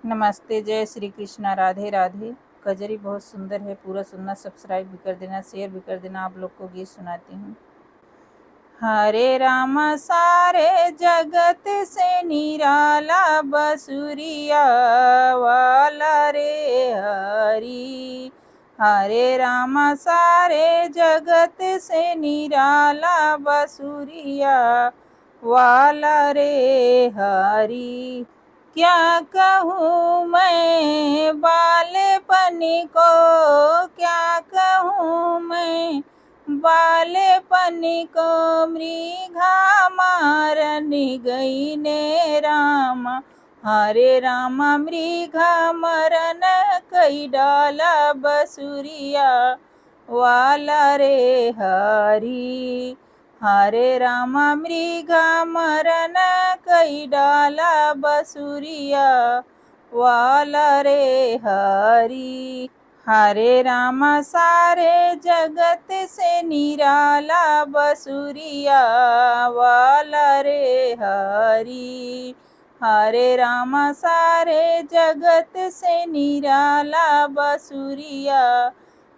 नमस्ते, जय श्री कृष्णा, राधे राधे। कजरी बहुत सुंदर है, पूरा सुनना, सब्सक्राइब भी कर देना, शेयर भी कर देना। आप लोग को गीत सुनाती हूँ। हरे राम सारे जगत से निराला बसुरिया वाला रे हरी। हरे राम सारे जगत से निराला बसुरिया वाला रे हरी। क्या कहूँ मैं बालेपन को, क्या कहूँ मैं बालेपन को, मृगा मारन गई ने राम। हरे राम मृगा मरन कई डाला बसुरिया वाला रे हरी। हरे राम मृगा मरन कई डाला बसुरिया वाला रे हरी। हरे राम सारे जगत से निराला बसुरिया वाला रे हरी। हरे राम सारे जगत से निराला बसुरिया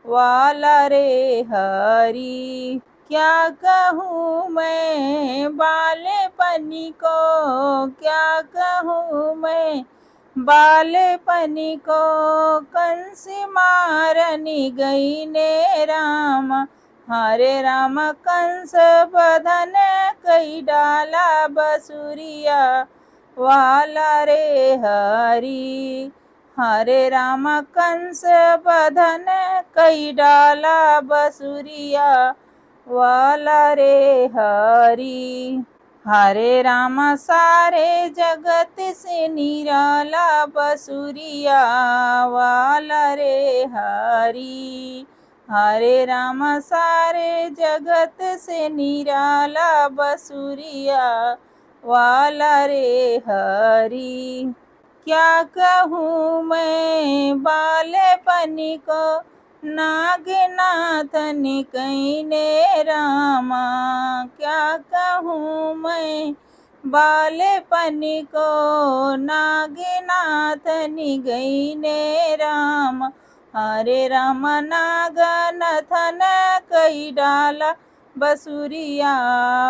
वाला रे हरी। क्या कहूँ मैं बालेपन को, क्या कहूँ मैं बालेपन को, कंस मारन गई ने राम। हरे राम कंस बधन कई डाला बसुरिया वाला रे हरी। हरे राम कंस बधन कई डाला बसुरिया वाला रे हरी। हरे राम सारे जगत से निराला बसुरिया वाला रे हरी। हरे राम सारे जगत से निराला बसुरिया वाला रे हरी। क्या कहूँ मैं बालेपन को, नागनाथन कई ने रामा। क्या कहूँ मैं बालेपन को, नागनाथन गई ने राम। हरे राम नागनाथन कई डाला बसुरिया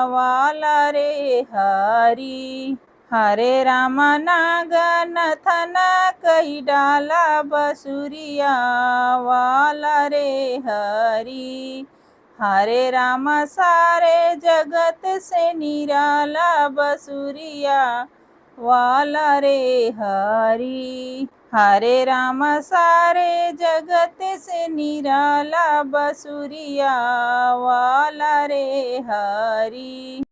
वाला रे हरी। हरे राम नागनाथन कई डाला बसुरिया वाला रे हरी। हरे राम सारे जगत से निराला बसुरिया वाला रे हरी। हरे राम सारे जगत से निराला बसुरिया वाला रे हरी।